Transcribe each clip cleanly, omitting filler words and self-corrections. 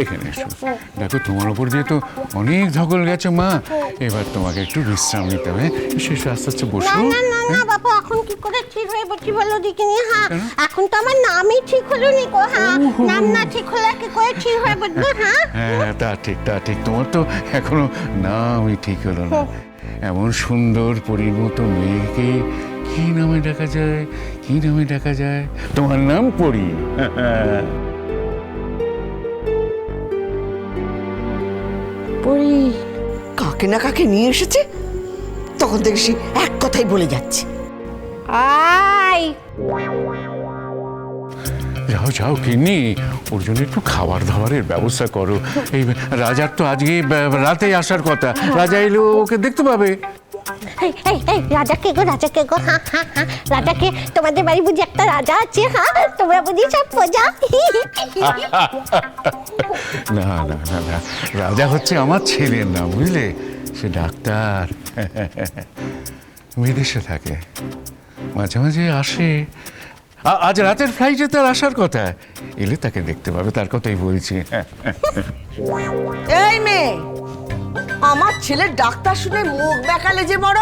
এখানে এসো। দেখো তোমার উপর দিয়ে তো অনেক ধকল গেছে মা, এবার তোমাকে একটু বিশ্রাম নিতে হবে। শেষ আস্তে আস্তে বসো। না বাবা, এখন কি করে ঠিক হয়ে বসি বলো দেখিনি? হ্যাঁ, এখন তো আমার নামই ঠিক হলো নি গো। হ্যাঁ, নাম না ঠিক হলে কি করে ঠিক হয়ে বসবো? হ্যাঁ হ্যাঁ, তা ঠিক, তোমার তো এখনো নামই ঠিক হলো না। এমন সুন্দর পরীর মতো মেয়েকে কি নামে ডাকা যায়, কি নামে ডাকা যায়? তোমার নাম পরী। পরি কাকে না কাকে নিয়ে এসেছে, তখন থেকে সে এক কথাই বলে যাচ্ছে। আই যাও কিন্নি, ওর জন্য একটু খাবার দাবারের ব্যবস্থা করো। এই রাজার তো আজকে রাতেই আসার কথা, রাজা এলে ওকে দেখতে পাবে। এই রাজাকে গো, রাজাকে গো। হ্যাঁ হ্যাঁ হ্যাঁ, রাজাকে। তোমাদের বাড়ি বুঝি একটা রাজা আছে? হ্যাঁ, তোমরা বুঝি সব প্রজা? না, রাজা হচ্ছে আমার ছেলের নাম, বুঝলে? সে ডাক্তার, বিদেশে থাকে, মাঝে মাঝে আসে। আজ রাতের ফ্লাইটে তার আসার কথা, এলে তাকে দেখতে পাবে, তার কথাই বলছি। এই মেয়ে, আমার ছেলে ডাক্তার শুনে মুখ বেঁকালে যে বড়।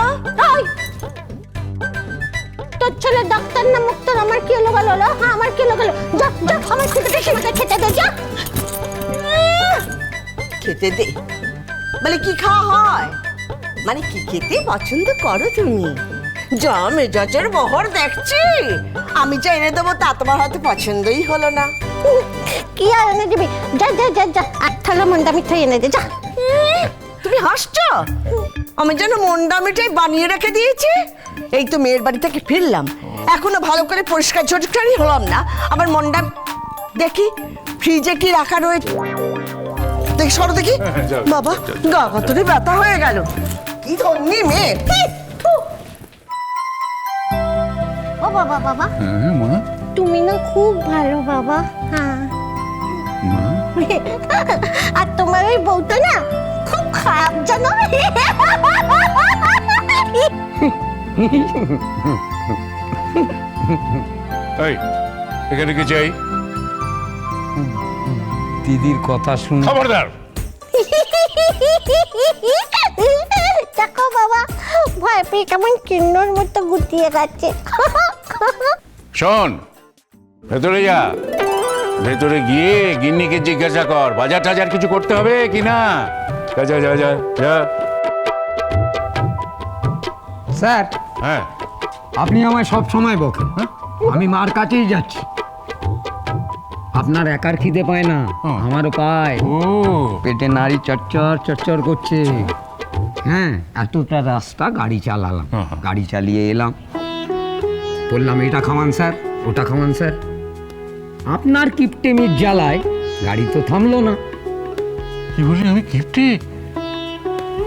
তোর ছেলে ডাক্তার না মুক্তার, আমার কি হলো গেল? হ্যাঁ, আমার কি হলো গেল? যা যা, আমার ছেলেকে সেমাকে খেতে দে, যা। খেতে দে বলে কি খাওয়া হয়? মানে কি খেতে পছন্দ করো তুমি? যা মেজাজের বহর দেখছি, আমি যা এনে দেবো তা তোমার হয়তো পছন্দই হলো না। কি আর এনে দিবি? যা যা যা যা, এক থালা মন্ডা মিঠাই এনে দে, যা। তুমি হাসছো? আমি যেন মন্ডা মিঠাই বানিয়ে রেখে দিয়েছি। এই তো মেয়ের বাড়ি থেকে ফিরলাম, এখনো ভালো করে পরিষ্কার ঝটকারই হলাম না, আবার মন্ডা দেখি ফ্রিজে কি রাখা রয়েছে। দেখি সরো দেখি। বাবা, গা কতটা ব্যথা হয়ে গেল। কি ধন্যি মেয়ে। ও বাবা, বাবা হ্যাঁ মা। তুমি না খুব ভালো বাবা। হ্যাঁ, মা, আর তোমার ওই বউটা না খুব খারাপ, জানো? এই এখানে কি চাই? দিদির কথা শুনে খবরদার! দেখো বাবা, ভয় পেয়ে কেমন কিন্নর মতো গুটিয়ে গেছে। শোন, ভেতরে যা, ভেতরে গিয়ে গিন্নিকে জিজ্ঞাসা কর বাজার টাজার কিছু করতে হবে কিনা। যা যা যা যা যা। স্যার, হ্যাঁ, আপনি আমায় সব সময় বকেন, আমি মার কাছেই যাচ্ছি। আপনার একার খিদে পায় না, আমারও পায়। ও পেটে নাড়ি চচ্চর চচ্চর করছে। হ্যাঁ, এতটা রাস্তা গাড়ি চালালাম, গাড়ি চালিয়ে এলাম, বললাম এটা খাওয়ান স্যার, ওটা খাওয়ান স্যার। আপনার কিপটেমির জ্বালায় গাড়ি তো থামলো না। কি বলি আমি কিপটে?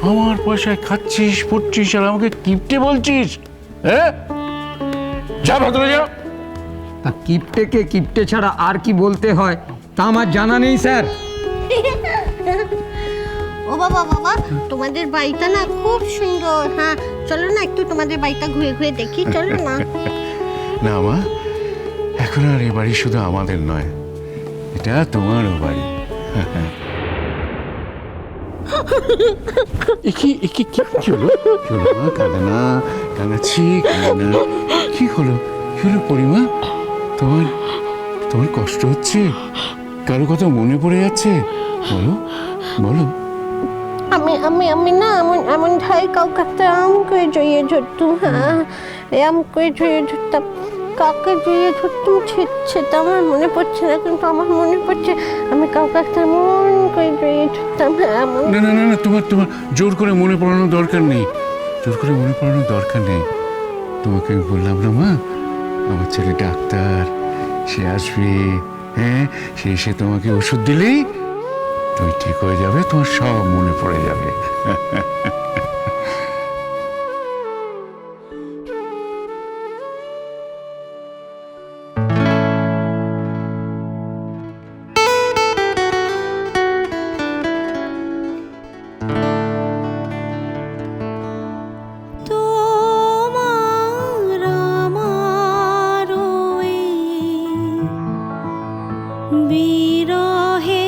আমার পয়সায় খাচ্ছিস পড়ছিস আর আমাকে কিপটে বলছিস? হ্যাঁ, যা ভেতরে যা। তা কিপটেকে কিপটে ছাড়া আর কি বলতে হয় তা আমার জানা নেই স্যার। ও বাবা, বাবা তোমাদের বাড়িটা না খুব সুন্দর। হ্যাঁ, চলো না একটু তোমাদের বাড়িটা ঘুরে ঘুরে দেখি, চলো না। না মা, এখন আর এ বাড়ি শুধু আমাদের নয়, এটা তোমারও বাড়ি। কি হলো? মা কাঁদে না, কাঁদাচ্ছি কাঁদে না। কি হলো পরিমা? তোমার তোমার কষ্ট হচ্ছে? কারো কথা মনে পড়ে যাচ্ছে? বলো বলো। আমি না এমন ধাই কাউকে একটা আম করে জড়িয়ে ধরতুম। হ্যাঁ, আম করে জড়িয়ে ধরতাম। কাউকে জড়িয়ে ধরতুম সেটা আমার মনে পড়ছে না, কিন্তু আমার মনে পড়ছে আমি কাউকে একটা মন করে জড়িয়ে ধরতাম। হ্যাঁ, না না না না, তোমার জোর করে মনে পড়ানোর দরকার নেই, জোর করে মনে পড়ানোর দরকার নেই। তোমাকে আমি বললাম না মা, আমার ছেলে ডাক্তার, সে আসবে। হ্যাঁ, সে এসে তোমাকে ওষুধ দিলেই তুমি ঠিক হয়ে যাবে, তোমার সব মনে পড়ে যাবে। বিরহে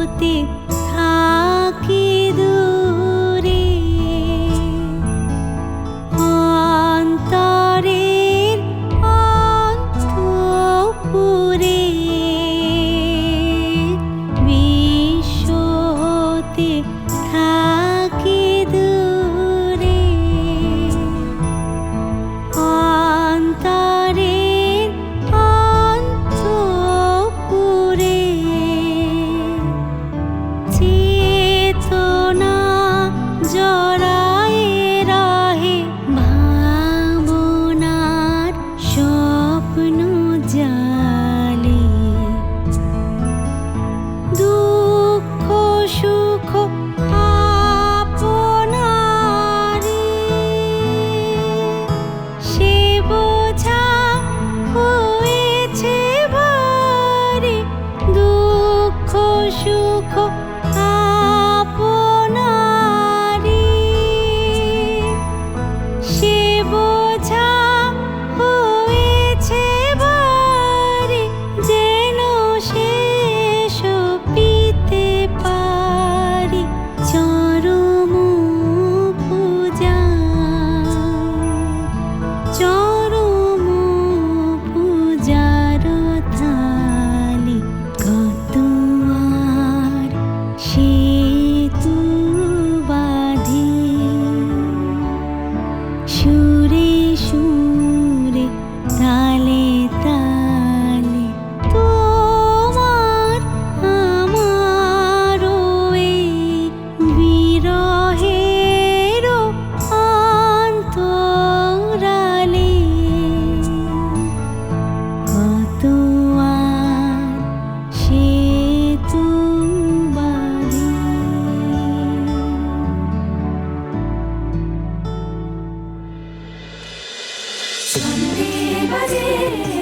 বিশ্বতে থাকি দূরে অন্তরের অন্তঃপুরে বিশ্বতে থাকি দূরে অন্তরের অন্তঃপুরে চেতনা জড়ায়ে রহে ভাবনার স্বপ্ন জালে দুঃখ সুখ আপনারে সে বোঝা হয়েছে ভারে দুঃখ সুখ আপনারে সে বোঝা হয়েছে ভারে যেন শেষ পিতে পারি চরম পূজা চরম পূজার থালি কত আর সেতু বাঁধি সুরে সুরে তালে তালে তোমার আমারও এই বিরহের অন্তরালে কত আর সেতু বাঁধি Sunday baje